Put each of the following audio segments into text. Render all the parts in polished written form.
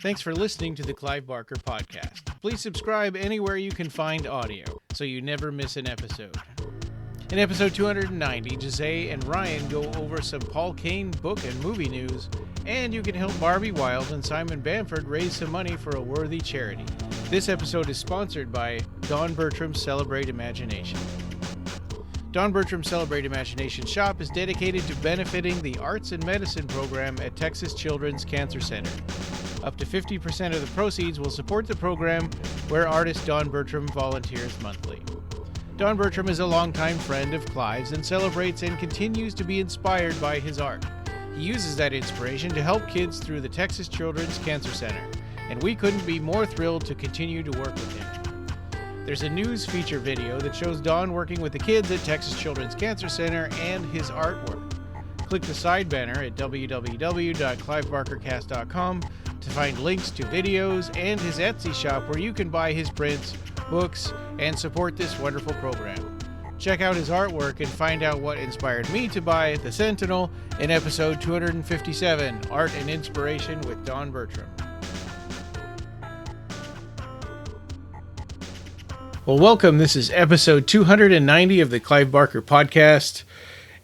Thanks for listening to the Clive Barker Podcast. Please subscribe anywhere you can find audio so you never miss an episode. In episode 290, Jose and Ryan go over some Paul Kane book and movie news, and you can help Barbie Wild and Simon Bamford raise some money for a worthy charity. This episode is sponsored by Don Bertram's Celebrate Imagination. Don Bertram's Celebrate Imagination shop is dedicated to benefiting the Arts and Medicine program at Texas Children's Cancer Center. Up to 50% of the proceeds will support the program, where artist Don Bertram volunteers monthly. Don Bertram is a longtime friend of Clive's and celebrates and continues to be inspired by his art. He uses that inspiration to help kids through the Texas Children's Cancer Center, and we couldn't be more thrilled to continue to work with him. There's a news feature video that shows Don working with the kids at Texas Children's Cancer Center and his artwork. Click the side banner at www.clivebarkercast.com to find links to videos and his Etsy shop where you can buy his prints, books, and support this wonderful program. Check out his artwork and find out what inspired me to buy The Sentinel in episode 257, Art and Inspiration with Don Bertram. Well, welcome. This is episode 290 of the Clive Barker Podcast.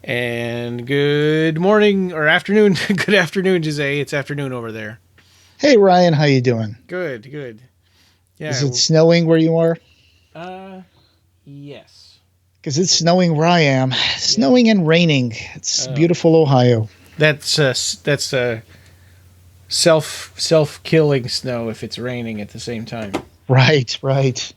And good morning or afternoon. Good afternoon, Jose. It's afternoon over there. Hey, Ryan. How you doing? Good. Yeah. Is it snowing where you are? Yes. Because it's snowing where I am. Snowing and raining. It's beautiful Ohio. That's self-killing snow if it's raining at the same time. Right. If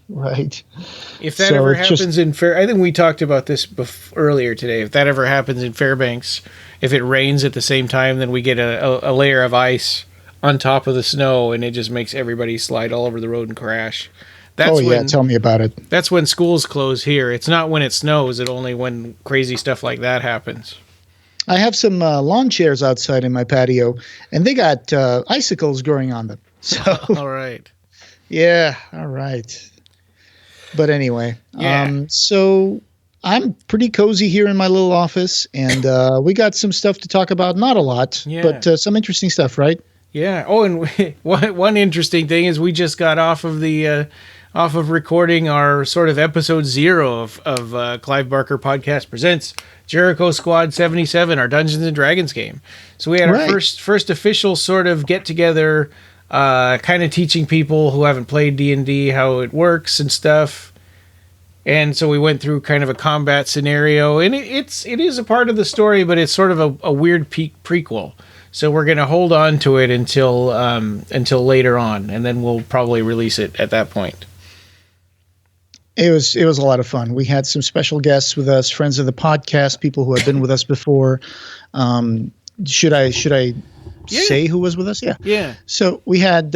that ever happens in I think we talked about this earlier today. If that ever happens in Fairbanks, if it rains at the same time, then we get a layer of ice on top of the snow, and it just makes everybody slide all over the road and crash. Tell me about it. That's when schools close here. It's not when it snows. It's only when crazy stuff like that happens. I have some lawn chairs outside in my patio, and they got icicles growing on them. So all right. Yeah, all right. But anyway, so I'm pretty cozy here in my little office, and we got some stuff to talk about. Not a lot, but some interesting stuff, right? Yeah. Oh, and one interesting thing is we just got off of recording our sort of episode 0 of Clive Barker Podcast Presents Jericho Squad 77, our Dungeons and Dragons game. So we had our first official sort of get together, kind of teaching people who haven't played D&D how it works and stuff. And so we went through kind of a combat scenario, and it is a part of the story, but it's sort of a weird prequel. So we're going to hold on to it until later on, and then we'll probably release it at that point. It was a lot of fun. We had some special guests with us, friends of the podcast, people who have been with us before. Should I say who was with us? Yeah. So we had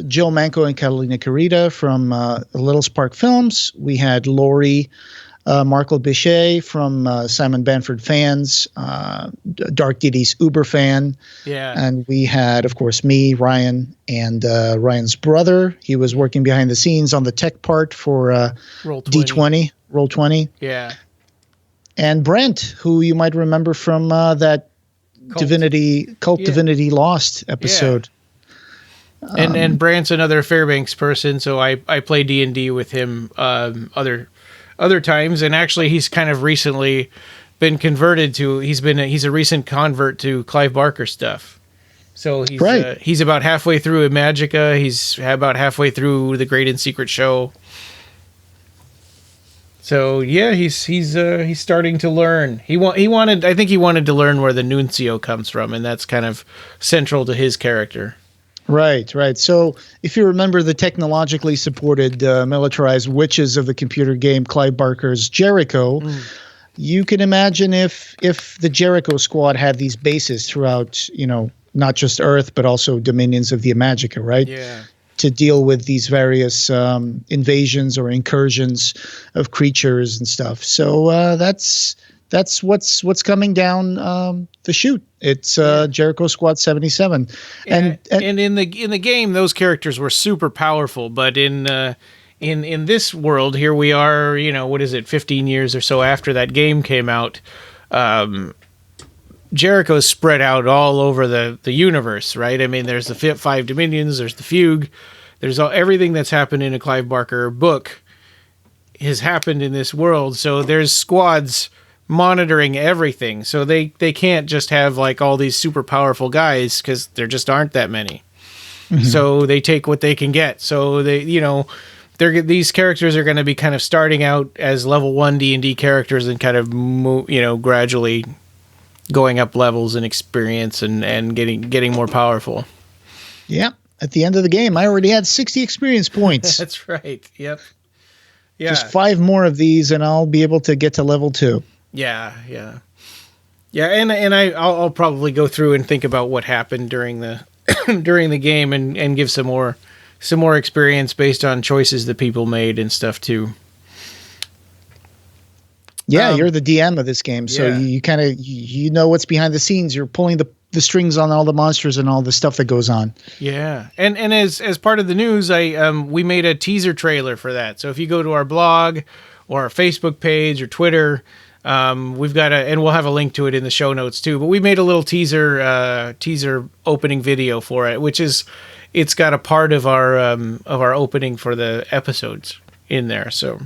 Jill Manco and Catalina Carita from Little Spark Films. We had Lori Markle Bichet from Simon Bamford Fans, Dark Diddy's Uber fan. Yeah. And we had, of course, me, Ryan, and Ryan's brother. He was working behind the scenes on the tech part for D20, Roll20. Yeah. And Brent, who you might remember from that Cult Divinity Lost episode. Yeah. And Brant's another Fairbanks person, so I play D&D with him other times, and actually he's kind of recently been converted to he's a recent convert to Clive Barker stuff. So he's about halfway through Magica. He's about halfway through the Great and Secret Show. So yeah, he's starting to learn. I think he wanted to learn where the Nuncio comes from, and that's kind of central to his character. Right. So if you remember the technologically supported militarized witches of the computer game Clive Barker's Jericho, you can imagine if the Jericho Squad had these bases throughout, not just Earth, but also dominions of the Magica, right? Yeah. To deal with these various invasions or incursions of creatures and stuff. So that's what's coming down the chute. It's Jericho Squad 77, and in the game, those characters were super powerful. But in this world, here we are. 15 years or so after that game came out. Jericho's spread out all over the universe, right? I mean, there's the 5 Dominions, there's the Fugue, there's everything that's happened in a Clive Barker book has happened in this world. So there's squads monitoring everything. So they can't just have like all these super powerful guys because there just aren't that many. Mm-hmm. So they take what they can get. So these characters are going to be kind of starting out as level 1 D&D characters and kind of gradually going up levels and experience and getting more powerful. Yeah. At the end of the game, I already had 60 experience points. That's right. Yep. Yeah. Just 5 more of these and I'll be able to get to level 2. Yeah. And I'll probably go through and think about what happened during the during the game and give some more experience based on choices that people made and stuff too. Yeah, you're the DM of this game, so you kind of you know what's behind the scenes. You're pulling the strings on all the monsters and all the stuff that goes on. Yeah, and as part of the news, we made a teaser trailer for that. So if you go to our blog or our Facebook page or Twitter, we've got and we'll have a link to it in the show notes too. But we made a little teaser opening video for it, which is it's got a part of our opening for the episodes in there. So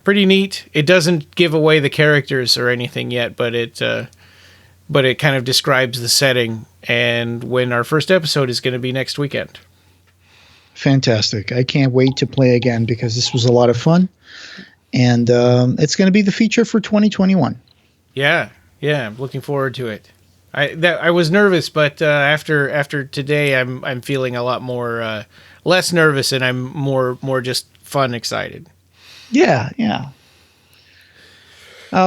pretty neat. It doesn't give away the characters or anything yet, but it kind of describes the setting and when our first episode is going to be next weekend. Fantastic. I can't wait to play again because this was a lot of fun. And it's going to be the feature for 2021. Yeah, I'm looking forward to it. I was nervous, but after today, I'm feeling a lot more less nervous, and I'm more just fun excited. Yeah.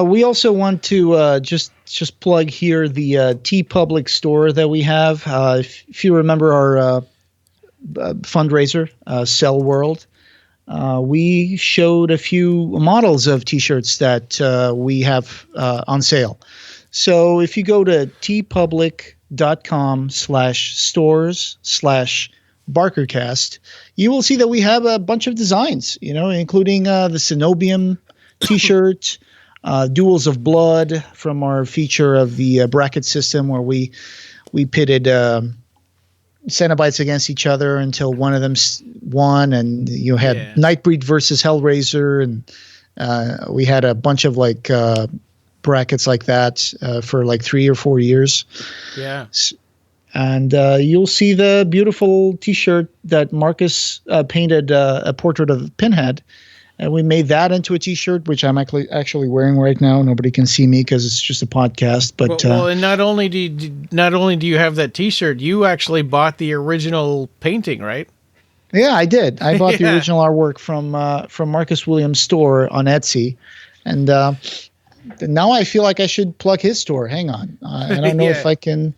We also want to just plug here the TeePublic store that we have. If you remember our fundraiser, Cell World, we showed a few models of T-shirts that we have on sale. So if you go to teepublic.com/stores/BarkerCast, you will see that we have a bunch of designs, including the Cenobium T-shirt, Duels of Blood from our feature of the bracket system where we pitted Cenobites against each other until one of them won, and you had Nightbreed versus Hellraiser, and we had a bunch of brackets like that for 3 or 4 years. Yeah. And you'll see the beautiful T-shirt that Markus painted a portrait of Pinhead, and we made that into a T-shirt, which I'm actually wearing right now. Nobody can see me because it's just a podcast. But and not only do you have that T-shirt, you actually bought the original painting, right? Yeah, I did. I bought the original artwork from Marcus Williams' store on Etsy, and now I feel like I should plug his store. Hang on, I don't know if I can.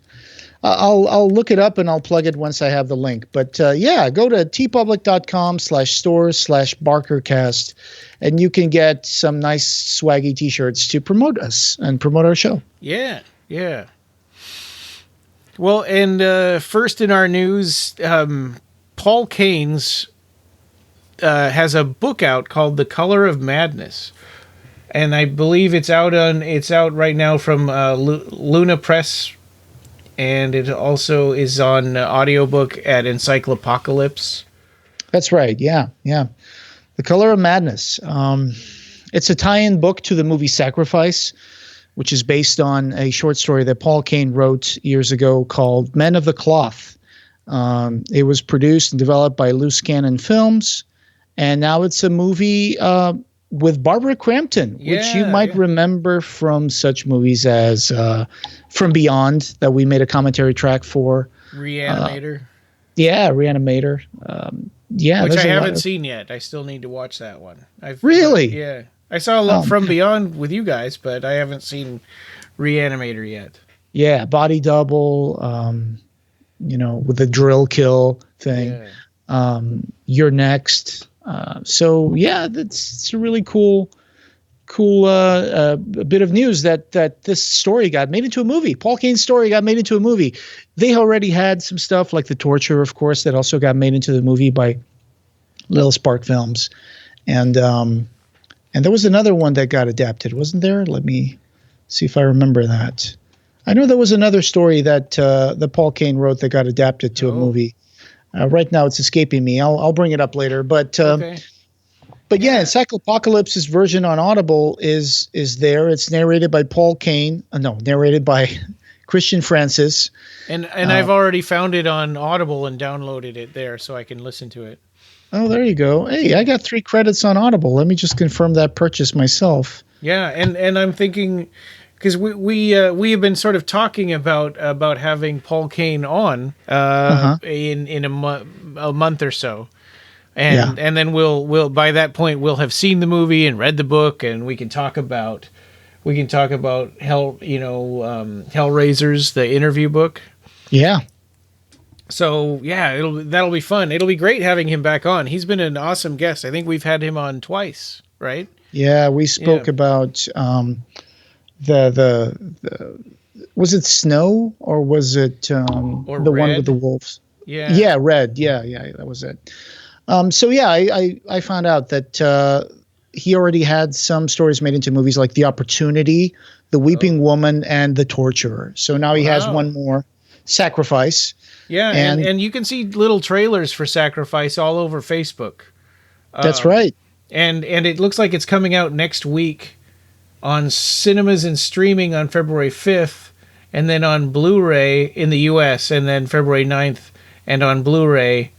I'll look it up and I'll plug it once I have the link. But go to teepublic.com/stores/BarkerCast, and you can get some nice swaggy T-shirts to promote us and promote our show. Yeah. Well, and first in our news, Paul Kane's has a book out called The Color of Madness, and I believe it's out right now from Luna Press. And it also is on audiobook at Encyclopocalypse. That's right. Yeah. The Color of Madness. It's a tie-in book to the movie Sacrifice, which is based on a short story that Paul Kane wrote years ago called Men of the Cloth. It was produced and developed by Loose Cannon Films, and now it's a movie with Barbara Crampton, which you might remember from such movies as From Beyond, that we made a commentary track for. Reanimator. Reanimator. Which I haven't seen yet. I still need to watch that one. Really? Yeah. I saw a lot From Beyond with you guys, but I haven't seen Reanimator yet. Yeah, Body Double, with the drill kill thing. Yeah. You're Next. It's a really cool bit of news that this story got made into a movie. Paul Kane's story got made into a movie. They already had some stuff like The Torture, of course, that also got made into the movie by Little Spark Films, and there was another one that got adapted, wasn't there? Let me see if I remember that. I know there was another story that Paul Kane wrote that got adapted to a movie. Right now, it's escaping me. I'll bring it up later. But Okay. but yeah, Encyclopocalypse's version on Audible is there. It's narrated by Paul Kane. Narrated by Christian Francis. And I've already found it on Audible and downloaded it there so I can listen to it. Oh, there you go. Hey, I got 3 credits on Audible. Let me just confirm that purchase myself. Yeah, and I'm thinking, because we have been sort of talking about having Paul Kane on in a month or so, and then we'll by that point we'll have seen the movie and read the book, and we can talk about Hellraisers, the interview book. Yeah. So yeah, that'll be fun. It'll be great having him back on. He's been an awesome guest. I think we've had him on twice, right? Yeah, we spoke about the was it Snow or was it the Red? one with the wolves? Yeah, Red. Yeah, that was it. So yeah, I found out that he already had some stories made into movies like The Opportunity, The Weeping Woman, and The Torturer. So now he has one more, Sacrifice. Yeah, and you can see little trailers for Sacrifice all over Facebook. That's right. And it looks like it's coming out next week on cinemas and streaming on February 5th, and then on Blu-ray in the US, and then February 9th, and on Blu-ray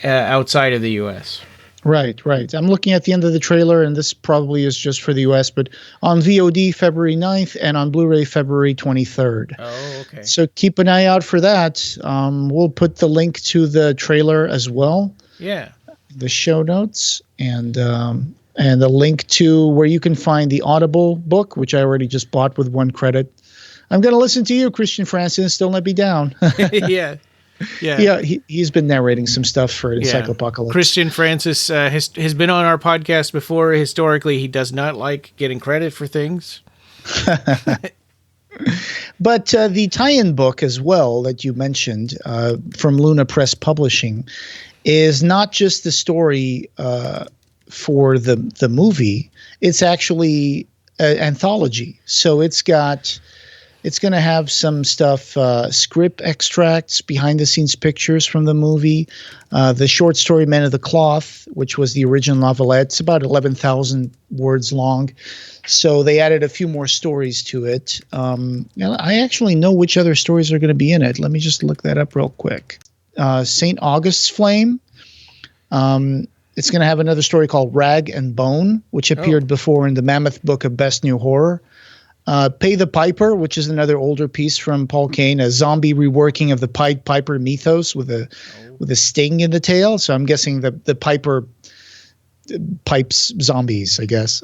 outside of the US. Right. I'm looking at the end of the trailer, and this probably is just for the US, but on VOD February 9th and on Blu-ray February 23rd. Oh, okay. So keep an eye out for that. We'll put the link to the trailer as well. Yeah. The show notes and a link to where you can find the Audible book, which I already just bought with 1 credit. I'm going to listen to you, Christian Francis. Don't let me down. Yeah. He's been narrating some stuff for Encyclopocalypse. Christian Francis has been on our podcast before. Historically, he does not like getting credit for things. But the tie-in book as well that you mentioned from Luna Press Publishing is not just the story for the movie. It's actually an anthology. So it's going to have some stuff, script extracts, behind-the-scenes pictures from the movie, the short story Men of the Cloth, which was the original novelette. It's about 11,000 words long. So they added a few more stories to it. I actually know which other stories are going to be in it. Let me just look that up real quick. St. August's Flame. It's going to have another story called Rag and Bone, which appeared before in the Mammoth Book of Best New Horror. Pay the Piper, which is another older piece from Paul Kane, a zombie reworking of the Pied Piper mythos with a sting in the tail. So I'm guessing the Piper pipes zombies, I guess.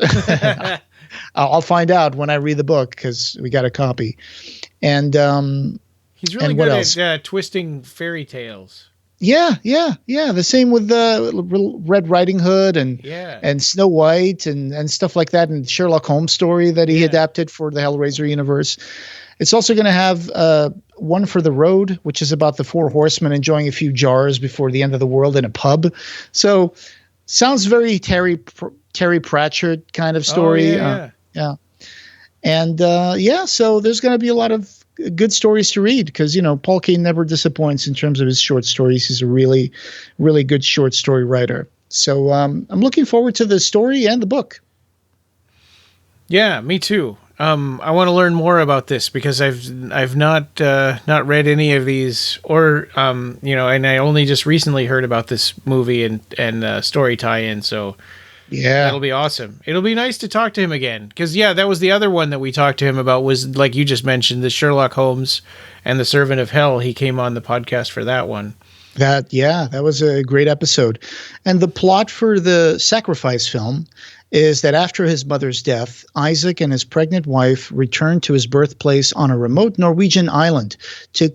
I'll find out when I read the book because we got a copy. And he's really good at twisting fairy tales. Yeah. The same with the Red Riding Hood and Snow White and stuff like that, and Sherlock Holmes story that he adapted for the Hellraiser universe. It's also going to have one for the road, which is about the 4 horsemen enjoying a few jars before the end of the world in a pub. So sounds very Terry Pratchett kind of story. Yeah. And so there's going to be a lot of good stories to read because, Paul Kane never disappoints in terms of his short stories. He's a really, really good short story writer. So I'm looking forward to the story and the book. Yeah, me too. I want to learn more about this because I've not read any of these or, and I only just recently heard about this movie and story tie-in. So yeah, that'll be awesome. It'll be nice to talk to him again because that was the other one that we talked to him about was like you just mentioned, the Sherlock Holmes and the Servant of Hell. He came on the podcast for that one. That was a great episode. And the plot for the Sacrifice film is that after his mother's death, Isaac and his pregnant wife returned to his birthplace on a remote Norwegian island to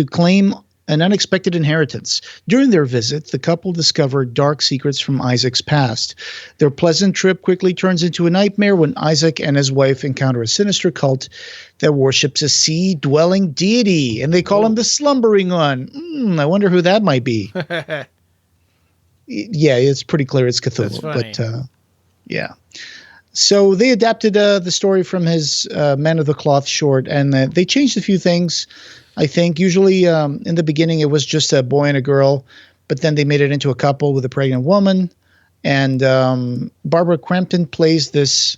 claim an unexpected inheritance. During their visit, the couple discovered dark secrets from Isaac's past. Their pleasant trip quickly turns into a nightmare when Isaac and his wife encounter a sinister cult that worships a sea-dwelling deity, and they call him the Slumbering One. I wonder who that might be. Yeah, it's pretty clear it's Cthulhu. But So they adapted the story from his Man of the Cloth short, and they changed a few things. I think usually in the beginning it was just a boy and a girl, but then they made it into a couple with a pregnant woman. And Barbara Crampton plays this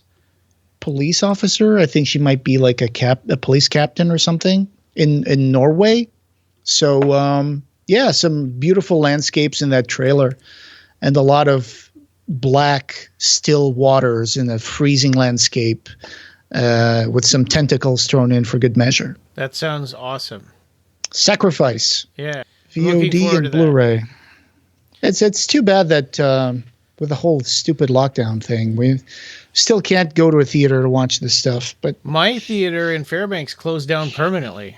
police officer. I think she might be like a police captain or something in Norway. So some beautiful landscapes in that trailer, and a lot of black still waters in a freezing landscape with some tentacles thrown in for good measure. That sounds awesome. Sacrifice. Yeah. VOD and Blu-ray. It's too bad that with the whole stupid lockdown thing, we still can't go to a theater to watch this stuff. But my theater in Fairbanks closed down permanently.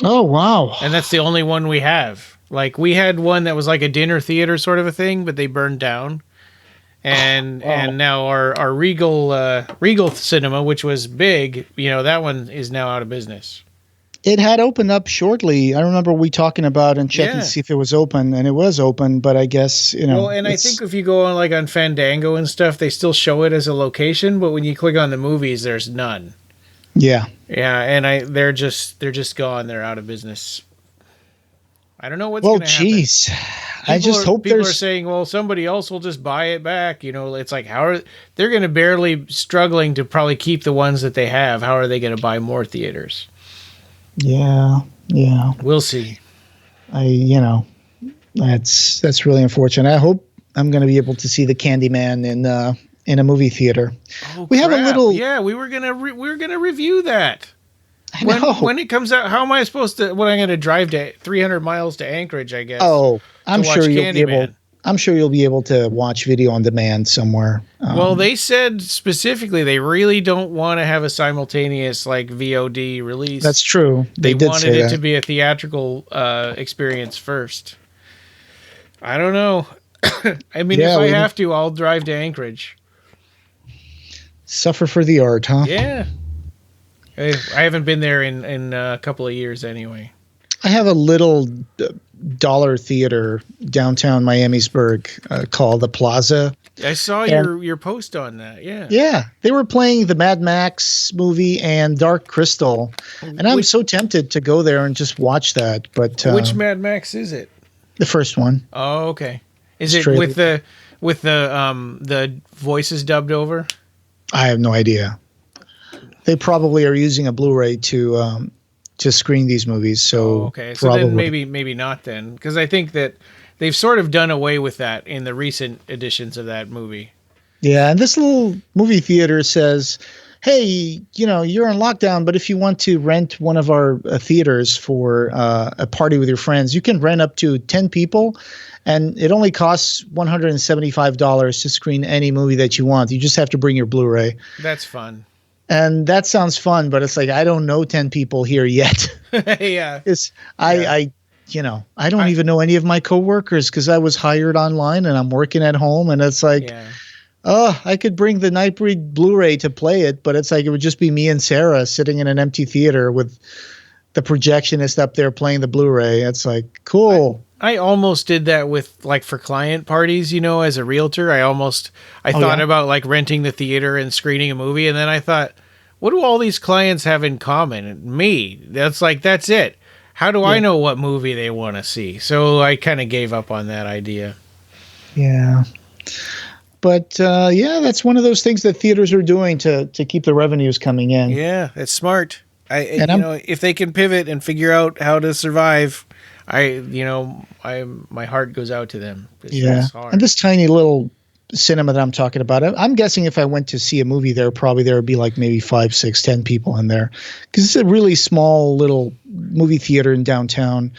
Oh, wow. And that's the only one we have. Like, we had one that was like a dinner theater sort of a thing, but they burned down. And now our Regal Cinema, which was big, that one is now out of business. It had opened up shortly. I remember we talking about and checking to see if it was open, and it was open, but I guess, Well, and I think if you go on Fandango and stuff, they still show it as a location, but when you click on the movies, there's none. Yeah. Yeah, and they're just gone. They're out of business. I don't know what's going to happen. Well, geez. I just hope people are saying, well, somebody else will just buy it back. It's like, they're going to barely struggling to probably keep the ones that they have. How are they going to buy more theaters? Yeah. We'll see. That's really unfortunate. I hope I'm going to be able to see the Candyman in a movie theater. Oh, we have a little. Yeah, we were gonna review that. I know. When it comes out, how am I supposed to? When I'm going to drive to 300 miles to Anchorage, I guess. Oh, I'm sure you'll be able. Candyman. I'm sure you'll be able to watch video on demand somewhere. Well, they said specifically they really don't want to have a simultaneous VOD release. That's true. They wanted it to be a theatrical experience first. I don't know. I mean, if I have to, I'll drive to Anchorage. Suffer for the art, huh? Yeah. I haven't been there in a couple of years anyway. I have a little dollar theater downtown Miamisburg called the Plaza. I saw your post on that. Yeah. Yeah. They were playing the Mad Max movie and Dark Crystal. And I'm so tempted to go there and just watch that. But which Mad Max is it? The first one. Oh, okay. Is it with the voices dubbed over? I have no idea. They probably are using a Blu-ray to screen these movies. So okay. So then maybe not then, because I think that they've sort of done away with that in the recent editions of that movie. Yeah, and this little movie theater says, hey, you're in lockdown, but if you want to rent one of our theaters for a party with your friends, you can rent up to 10 people, and it only costs $175 to screen any movie that you want. You just have to bring your Blu-ray. That's fun. And that sounds fun, but it's like, I don't know 10 people here yet. Yeah. I don't even know any of my coworkers because I was hired online and I'm working at home, and it's like, I could bring the Nightbreed Blu-ray to play it, but it's like it would just be me and Sarah sitting in an empty theater with the projectionist up there playing the Blu-ray. It's like, cool. I almost did that with for client parties, as a realtor. I thought about renting the theater and screening a movie. And then I thought, what do all these clients have in common? Me. That's it. How do I know what movie they want to see? So I kind of gave up on that idea. Yeah. But that's one of those things that theaters are doing to keep the revenues coming in. Yeah, it's smart. If they can pivot and figure out how to survive, my heart goes out to them. It's hard. And this tiny little cinema that I'm talking about, I'm guessing if I went to see a movie there, probably there would be maybe 5, 6, 10 people in there, because it's a really small little movie theater in downtown.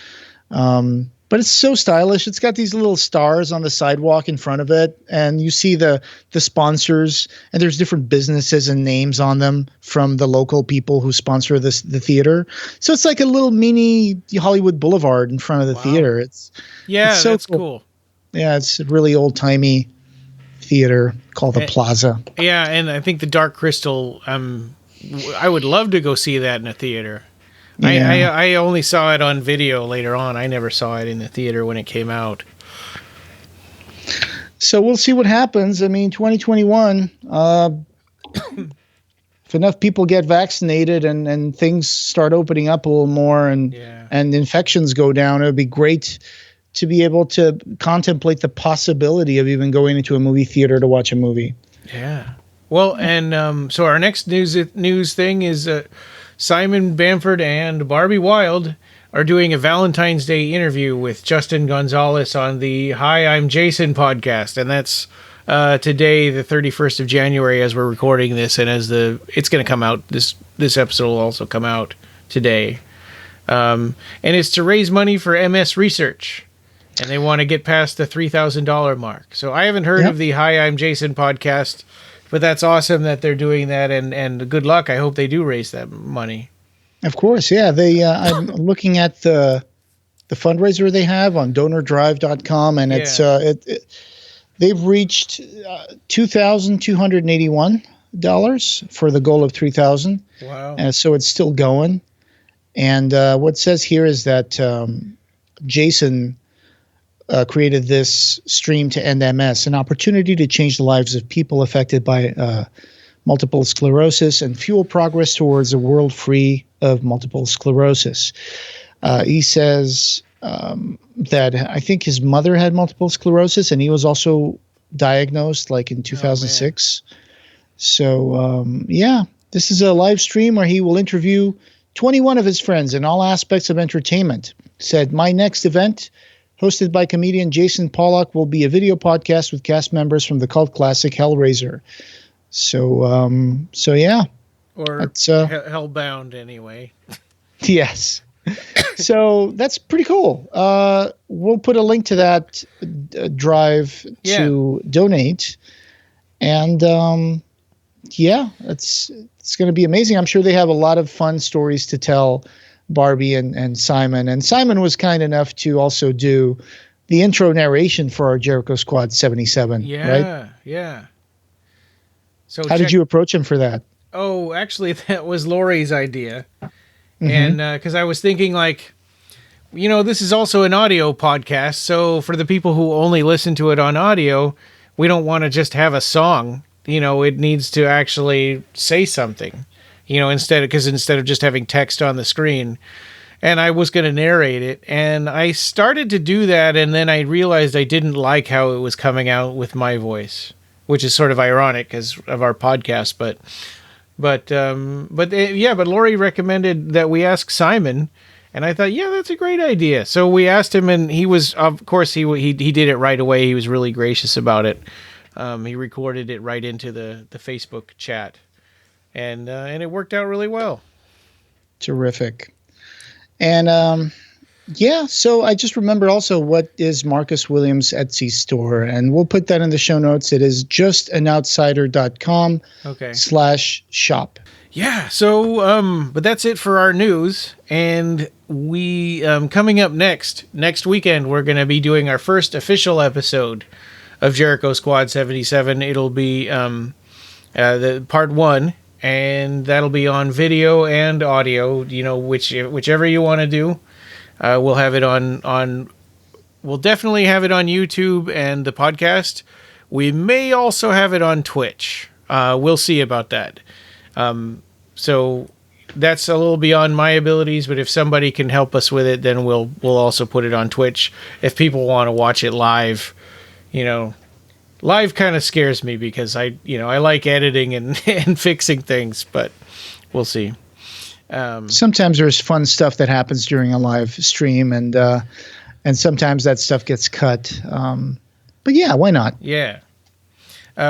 But it's so stylish. It's got these little stars on the sidewalk in front of it, and you see the sponsors, and there's different businesses and names on them from the local people who sponsor the theater. So it's like a little mini Hollywood Boulevard in front of the theater. It's so that's cool. Yeah, it's a really old-timey theater called the Plaza. Yeah, and I think the Dark Crystal, I would love to go see that in a theater. Yeah. I only saw it on video later on. I never saw it in the theater when it came out. So we'll see what happens. I mean, 2021, if enough people get vaccinated and things start opening up a little more and infections go down, it would be great to be able to contemplate the possibility of even going into a movie theater to watch a movie. Yeah. Well, and so our next news thing is Simon Bamford and Barbie Wilde are doing a Valentine's Day interview with Justin Gonzalez on the Hi, I'm Jason podcast. And that's today, the 31st of January, as we're recording this. And it's going to come out, this episode will also come out today. And it's to raise money for MS research. And they want to get past the $3,000 mark. So I haven't heard of the Hi, I'm Jason podcast, but that's awesome that they're doing that. And good luck. I hope they do raise that money. Of course, yeah. They I'm looking at the fundraiser they have on donordrive.com, and it's they've reached $2,281 for the goal of $3,000. Wow! And so it's still going. And what it says here is that Jason created this stream to end MS, an opportunity to change the lives of people affected by multiple sclerosis and fuel progress towards a world free of multiple sclerosis. He says that I think his mother had multiple sclerosis, and he was also diagnosed like in 2006. So, this is a live stream where he will interview 21 of his friends in all aspects of entertainment. Said, my next event, hosted by comedian Jason Pollock, will be a video podcast with cast members from the cult classic Hellraiser. So yeah. Or Hellbound, anyway. Yes. So that's pretty cool. We'll put a link to that drive to donate. And it's going to be amazing. I'm sure they have a lot of fun stories to tell, Barbie and Simon. And Simon was kind enough to also do the intro narration for our Jericho Squad 77. Yeah, right? Yeah. So how did you approach him for that? Oh, actually, that was Lori's idea. Mm-hmm. And because I was thinking, like, this is also an audio podcast. So for the people who only listen to it on audio, we don't want to just have a song. It needs to actually say something, instead of just having text on the screen. And I was going to narrate it. And I started to do that. And then I realized I didn't like how it was coming out with my voice, which is sort of ironic because of our podcast. But Lori recommended that we ask Simon, and I thought, that's a great idea. So we asked him, and he was, of course, he did it right away. He was really gracious about it. He recorded it right into the Facebook chat, and it worked out really well. Terrific. And so I just remembered also what is Marcus Williams' Etsy store, and we'll put that in the show notes. It is justanoutsider.com/shop. Yeah. So, but that's it for our news. And we, coming up next weekend, we're going to be doing our first official episode of Jericho Squad 77. It'll be, the part 1, and that'll be on video and audio, whichever you want to do. We'll have it we'll definitely have it on YouTube and the podcast. We may also have it on Twitch. We'll see about that. So that's a little beyond my abilities, but if somebody can help us with it, then we'll also put it on Twitch. If people want to watch it live, live kind of scares me because I like editing and fixing things, but we'll see. Sometimes there's fun stuff that happens during a live stream, and sometimes that stuff gets cut. But yeah, why not? Yeah.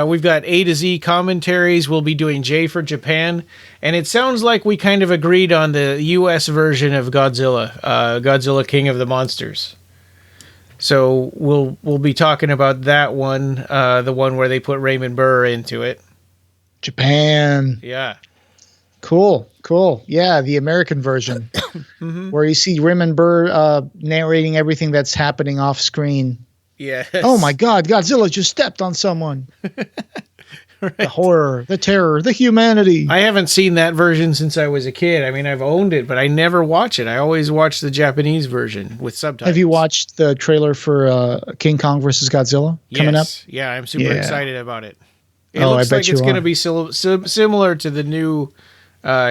We've got A to Z commentaries. We'll be doing J for Japan, and it sounds like we kind of agreed on the U.S. version of Godzilla, Godzilla King of the Monsters. So we'll be talking about that one, the one where they put Raymond Burr into it. Japan. Yeah. Cool. Yeah, the American version, mm-hmm. where you see Raymond Burr narrating everything that's happening off screen. Yes. Oh my God, Godzilla just stepped on someone. Right. The horror, the terror, the humanity. I haven't seen that version since I was a kid. I mean, I've owned it, but I never watch it. I always watch the Japanese version with subtitles. Have you watched the trailer for King Kong versus Godzilla coming up? Yeah, I'm super excited about it. It looks like it's going to be similar to the new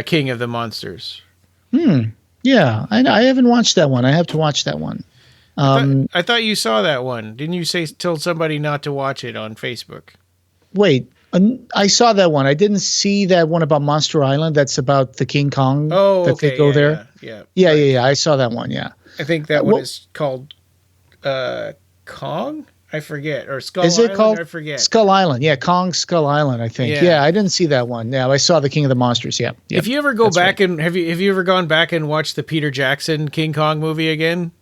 King of the Monsters. Yeah, I haven't watched that one. I have to watch that one. I thought you saw that one. Didn't you tell somebody not to watch it on Facebook? Wait, I saw that one. I didn't see that one about Monster Island. That's about the King Kong. Oh, okay. They go there. Yeah. Yeah. I saw that one. Yeah. I think that one is called Kong. I forget, or Skull Island. Is it called? I forget. Skull Island. Yeah, Kong Skull Island. I think. Yeah, I didn't see that one. Yeah, I saw the King of the Monsters. Yeah. If you ever go back and have you ever gone back and watched the Peter Jackson King Kong movie again?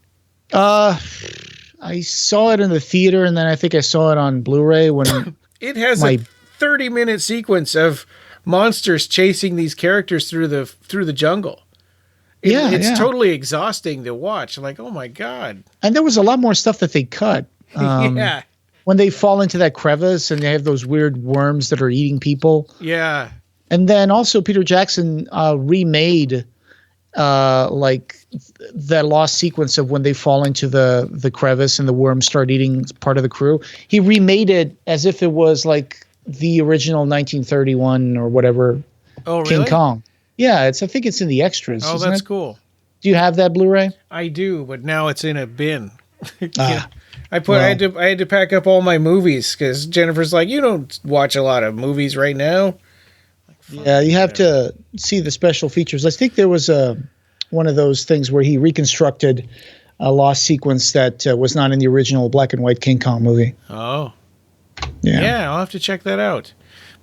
I saw it in the theater, and then I think I saw it on Blu-ray when it has a 30-minute sequence of monsters chasing these characters through the jungle. It's totally exhausting to watch. Like, oh my god! And there was a lot more stuff that they cut. When they fall into that crevice and they have those weird worms that are eating people. Yeah. And then also Peter Jackson remade like that lost sequence of when they fall into the crevice and the worms start eating part of the crew. He remade it as if it was like the original 1931 or whatever King Kong. Yeah, I think it's in the extras. Oh, that's cool. Do you have that Blu-ray? I do, but now it's in a bin. I had to pack up all my movies because Jennifer's like, you don't watch a lot of movies right now. Yeah, you have to see the special features. I think there was one of those things where he reconstructed a lost sequence that was not in the original black and white King Kong movie. Oh, yeah, I'll have to check that out.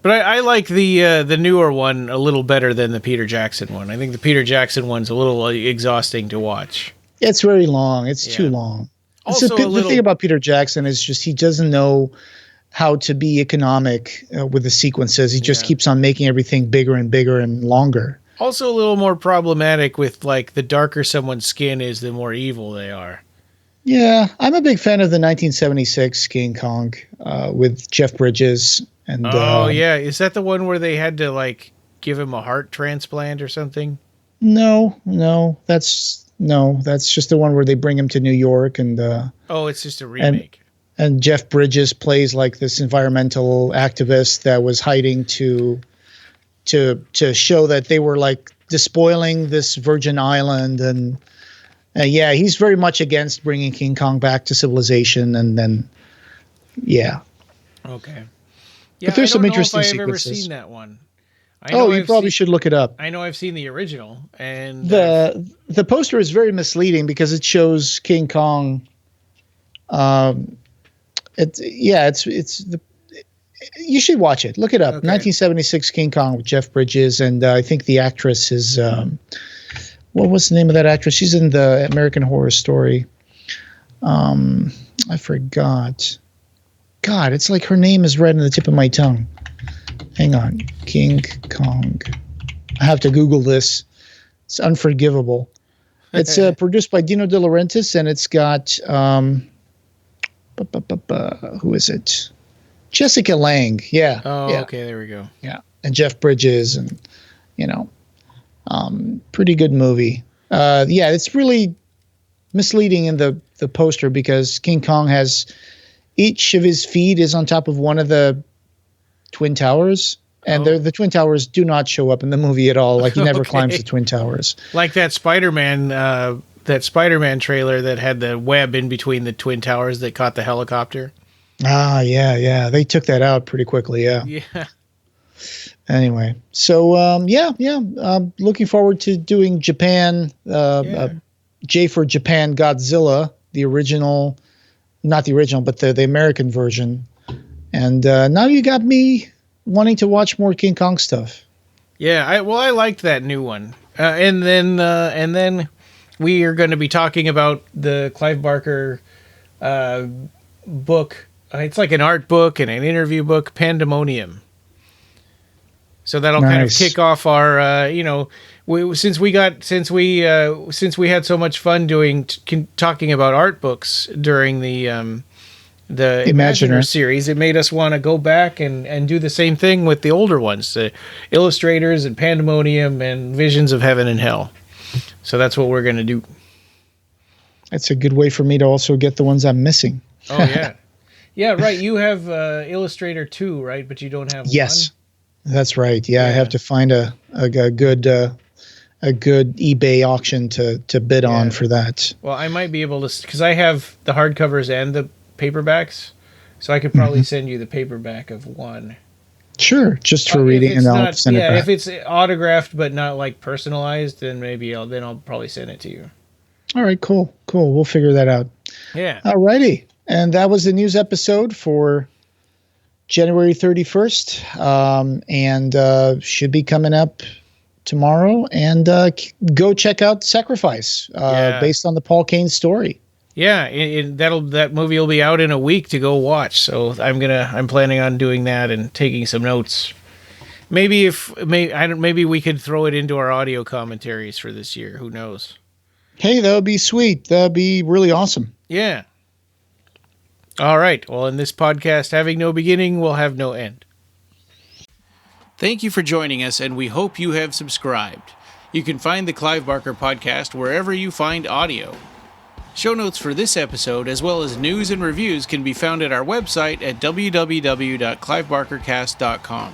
But I like the newer one a little better than the Peter Jackson one. I think the Peter Jackson one's a little exhausting to watch. It's very long. It's too long. Also, the thing about Peter Jackson is just he doesn't know how to be economic with the sequences. He just keeps on making everything bigger and bigger and longer. Also a little more problematic with like the darker someone's skin is, the more evil they are. Yeah, I'm a big fan of the 1976 King Kong with Jeff Bridges. And is that the one where they had to like give him a heart transplant or something? No, that's just the one where they bring him to New York and it's just a remake. And Jeff Bridges plays like this environmental activist that was hiding to show that they were like despoiling this virgin island, and he's very much against bringing King Kong back to civilization. And then okay. Yeah, but there's some interesting sequences. I've ever seen that one. You probably should look it up. I know I've seen the original, and the poster is very misleading because it shows King Kong. You should watch it. Look it up. Okay. 1976 King Kong with Jeff Bridges, and I think the actress is what was the name of that actress? She's in the American Horror Story. I forgot. God, it's like her name is right on the tip of my tongue. Hang on. King Kong. I have to Google this. It's unforgivable. It's produced by Dino De Laurentiis, and it's got who is it? Jessica Lange. Yeah. Oh, yeah. Okay. There we go. Yeah. And Jeff Bridges, and pretty good movie. It's really misleading in the poster because King Kong has each of his feet is on top of one of the Twin Towers, and the Twin Towers do not show up in the movie at all. Like he never climbs the Twin Towers. Like that Spider-Man trailer that had the web in between the Twin Towers that caught the helicopter. Yeah. They took that out pretty quickly. Yeah. Yeah. Anyway, so looking forward to doing Japan. J for Japan Godzilla, the original, not the original, but the American version. And now you got me wanting to watch more King Kong stuff. Yeah, I liked that new one. And then we are going to be talking about the Clive Barker book. It's like an art book and an interview book, Pandemonium. So that'll kind of kick off our, since we had so much fun talking about art books during the Imaginer series, it made us want to go back and do the same thing with the older ones, the Illustrators and Pandemonium and Visions of Heaven and Hell. So that's what we're going to do. That's a good way for me to also get the ones I'm missing. Oh, yeah. Yeah, right. You have Illustrator 2, right? But you don't have Yes, one? that's right. Yeah, I have to find a good eBay auction to bid on for that. Well, I might be able to, because I have the hardcovers and the paperbacks, so I could probably send you the paperback of one. Sure, just for reading, and I'll send it back. If it's autographed but not like personalized, then maybe I'll probably send it to you. All right, cool. We'll figure that out. Yeah. All righty. And that was the news episode for January 31st. And should be coming up tomorrow. And go check out Sacrifice, based on the Paul Kane story. Yeah, that movie will be out in a week to go watch. So I'm planning on doing that and taking some notes. Maybe we could throw it into our audio commentaries for this year. Who knows? Hey, that would be sweet. That would be really awesome. Yeah. All right. Well, in this podcast, having no beginning, will have no end. Thank you for joining us, and we hope you have subscribed. You can find the Clive Barker Podcast wherever you find audio. Show notes for this episode, as well as news and reviews, can be found at our website at www.clivebarkercast.com.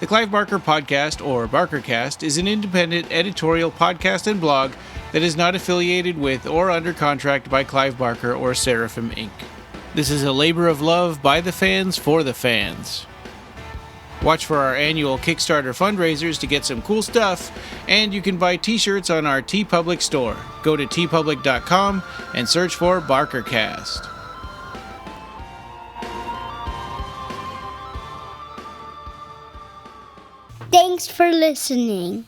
The Clive Barker Podcast, or BarkerCast, is an independent editorial podcast and blog that is not affiliated with or under contract by Clive Barker or Seraphim Inc. This is a labor of love by the fans for the fans. Watch for our annual Kickstarter fundraisers to get some cool stuff, and you can buy t-shirts on our TeePublic store. Go to teepublic.com and search for BarkerCast. Thanks for listening.